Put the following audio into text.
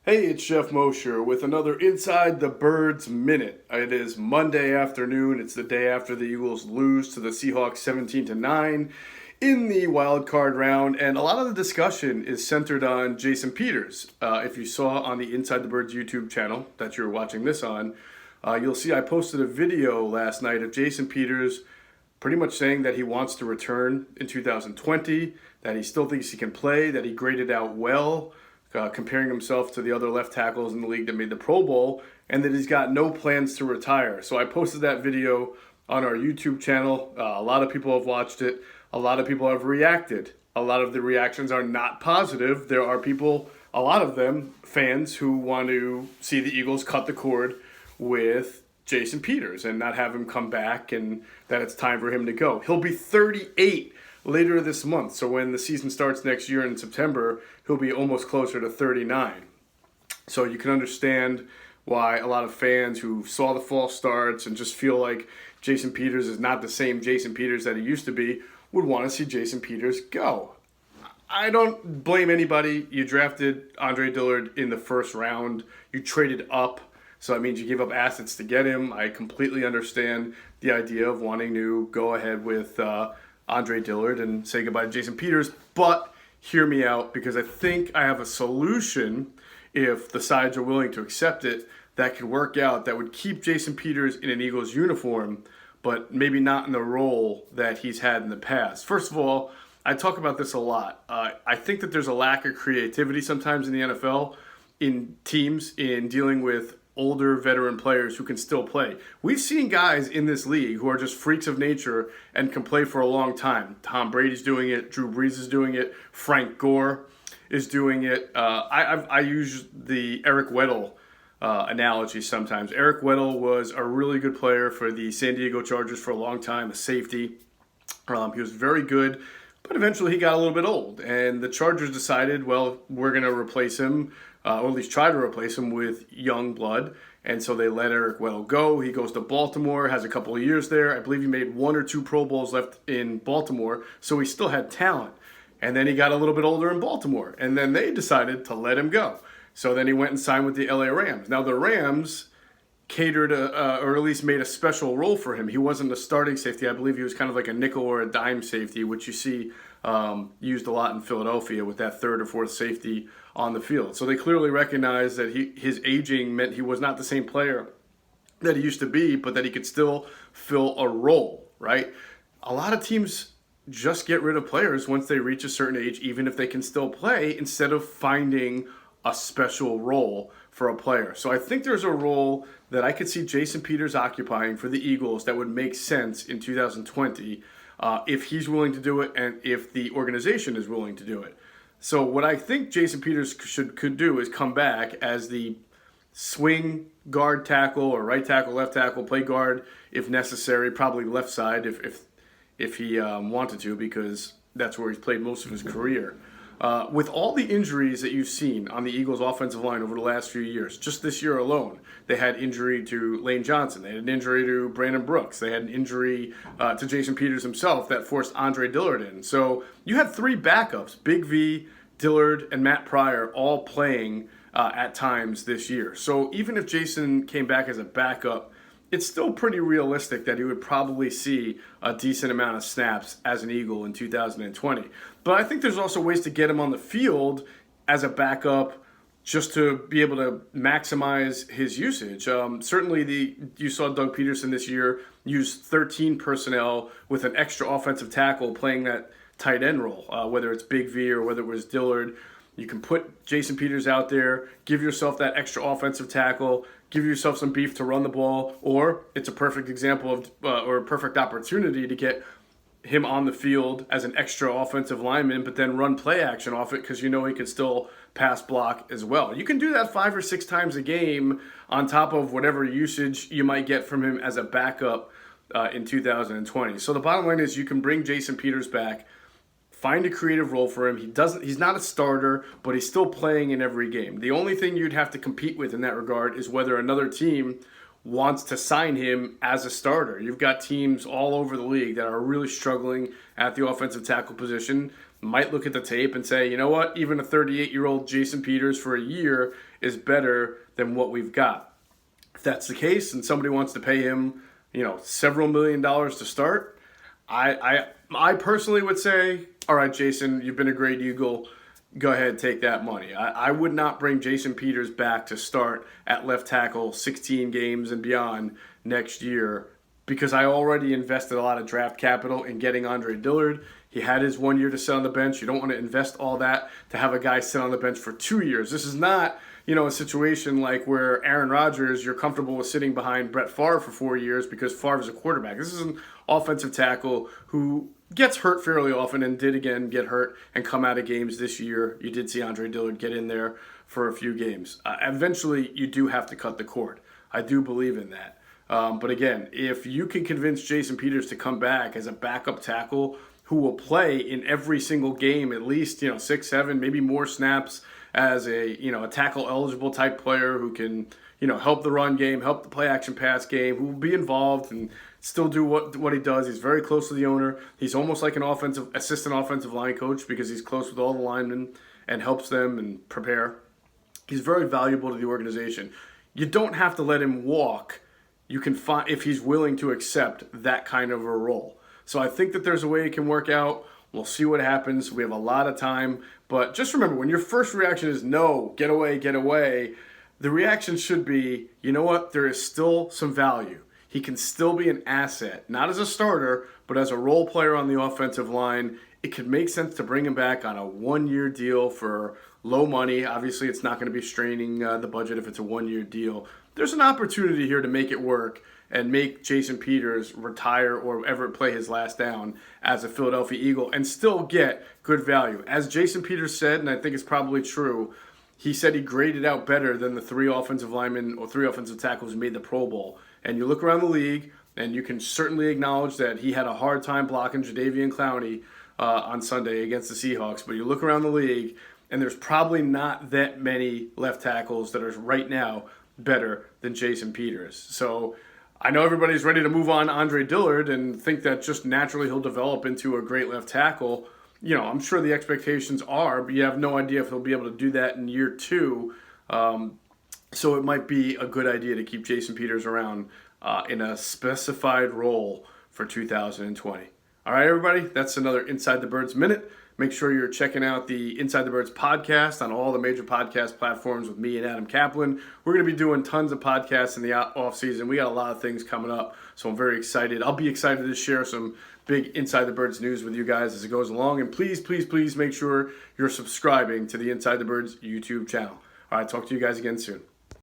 Hey, it's Geoff Mosher with another Inside the Birds Minute. It is Monday afternoon. It's the day after the Eagles lose to the Seahawks 17-9 in the wild card round, and a lot of the discussion is centered on Jason Peters. If you saw on the Inside the Birds YouTube channel that you're watching this on, you'll see I posted a video last night of Jason Peters pretty much saying that he wants to return in 2020, that he still thinks he can play, that he graded out well, comparing himself to the other left tackles in the league that made the Pro Bowl, and that he's got no plans to retire. So I posted that video on our YouTube channel. A lot of people have watched it. A lot of people have reacted. A lot of the reactions are not positive. There are people, a lot of them, fans, who want to see the Eagles cut the cord with Jason Peters and not have him come back, and that it's time for him to go. He'll be 38 later this month, so when the season starts next year in September, he'll be almost closer to 39. So you can understand why a lot of fans who saw the false starts and just feel like Jason Peters is not the same Jason Peters that he used to be would want to see Jason Peters go. I don't blame anybody. You drafted Andre Dillard in the first round. You traded up, so that means you gave up assets to get him. I completely understand the idea of wanting to go ahead with Andre Dillard and say goodbye to Jason Peters, but hear me out, because I think I have a solution, if the sides are willing to accept it, that could work out, that would keep Jason Peters in an Eagles uniform, but maybe not in the role that he's had in the past. First of all, I talk about this a lot. I think that there's a lack of creativity sometimes in the NFL, in teams, in dealing with older veteran players who can still play. We've seen guys in this league who are just freaks of nature and can play for a long time. Tom Brady's doing it. Drew Brees is doing it. Frank Gore is doing it. I use the Eric Weddle analogy sometimes. Eric Weddle was a really good player for the San Diego Chargers for a long time, a safety. He was very good, but eventually he got a little bit old, and the Chargers decided, well, we're going to replace him, or at least try to replace him with young blood. And so they let Eric Weddle go. He goes to Baltimore, has a couple of years there. I believe he made 1 or 2 Pro Bowls left in Baltimore, so he still had talent. And then he got a little bit older in Baltimore, and then they decided to let him go. So then he went and signed with the LA Rams. Now the Rams catered, or at least made a special role for him. He wasn't a starting safety. I believe he was kind of like a nickel or a dime safety, which you see used a lot in Philadelphia with that third or fourth safety on the field. So they clearly recognized that his aging meant he was not the same player that he used to be, but that he could still fill a role, right? A lot of teams just get rid of players once they reach a certain age, even if they can still play, instead of finding a special role for a player. So I think there's a role that I could see Jason Peters occupying for the Eagles that would make sense in 2020 if he's willing to do it and if the organization is willing to do it. So what I think Jason Peters could do is come back as the swing guard tackle or right tackle, left tackle, play guard if necessary, probably left side if he wanted to, because that's where he's played most of his career. With all the injuries that you've seen on the Eagles' offensive line over the last few years, just this year alone, they had injury to Lane Johnson. They had an injury to Brandon Brooks. They had an injury to Jason Peters himself that forced Andre Dillard in. So you had 3 backups, Big V, Dillard, and Matt Pryor, all playing at times this year. So even if Jason came back as a backup, it's still pretty realistic that he would probably see a decent amount of snaps as an Eagle in 2020. But I think there's also ways to get him on the field as a backup just to be able to maximize his usage. Certainly you saw Doug Peterson this year use 13 personnel with an extra offensive tackle playing that tight end role, whether it's Big V or whether it was Dillard. You can put Jason Peters out there, give yourself that extra offensive tackle, give yourself some beef to run the ball, or it's a perfect example of, or a perfect opportunity to get him on the field as an extra offensive lineman, but then run play action off it because you know he can still pass block as well. You can do that 5 or 6 times a game on top of whatever usage you might get from him as a backup in 2020. So the bottom line is you can bring Jason Peters back, find a creative role for him. He's not a starter, but he's still playing in every game. The only thing you'd have to compete with in that regard is whether another team wants to sign him as a starter. You've got teams all over the league that are really struggling at the offensive tackle position, might look at the tape and say, you know what, even a 38-year-old Jason Peters for a year is better than what we've got. If that's the case and somebody wants to pay him, several $1 million to start, I personally would say, all right, Jason, you've been a great Eagle. Go ahead, take that money. I would not bring Jason Peters back to start at left tackle 16 games and beyond next year because I already invested a lot of draft capital in getting Andre Dillard. He had his 1 year to sit on the bench. You don't want to invest all that to have a guy sit on the bench for 2 years. This is not, a situation like where Aaron Rodgers, you're comfortable with sitting behind Brett Favre for 4 years because Favre is a quarterback. This is an offensive tackle who gets hurt fairly often and did again get hurt and come out of games this year. You did see Andre Dillard get in there for a few games. Eventually, you do have to cut the cord. I do believe in that. But again, if you can convince Jason Peters to come back as a backup tackle who will play in every single game, at least 6, 7, maybe more snaps as a tackle eligible type player who can help the run game, help the play action pass game, who will be involved and still do what he does. He's very close to the owner. He's almost like an assistant offensive line coach because he's close with all the linemen and helps them and prepare. He's very valuable to the organization. You don't have to let him walk. You can find if he's willing to accept that kind of a role. So I think that there's a way it can work out. We'll see what happens. We have a lot of time. But just remember, when your first reaction is no, get away, the reaction should be, you know what, there is still some value. He can still be an asset, not as a starter, but as a role player on the offensive line. It could make sense to bring him back on a 1-year deal for low money. Obviously, it's not going to be straining the budget if it's a 1-year deal. There's an opportunity here to make it work and make Jason Peters retire or ever play his last down as a Philadelphia Eagle and still get good value. As Jason Peters said, and I think it's probably true, he said he graded out better than the 3 offensive linemen or 3 offensive tackles who made the Pro Bowl. And you look around the league, and you can certainly acknowledge that he had a hard time blocking Jadeveon Clowney on Sunday against the Seahawks. But you look around the league, and there's probably not that many left tackles that are right now better than Jason Peters. So I know everybody's ready to move on Andre Dillard and think that just naturally he'll develop into a great left tackle. I'm sure the expectations are, but you have no idea if he'll be able to do that in year 2. So it might be a good idea to keep Jason Peters around in a specified role for 2020. All right, everybody, that's another Inside the Birds Minute. Make sure you're checking out the Inside the Birds podcast on all the major podcast platforms with me and Adam Kaplan. We're going to be doing tons of podcasts in the off season. We got a lot of things coming up, so I'm very excited. I'll be excited to share some big Inside the Birds news with you guys as it goes along. And please, please, please make sure you're subscribing to the Inside the Birds YouTube channel. All right, talk to you guys again soon.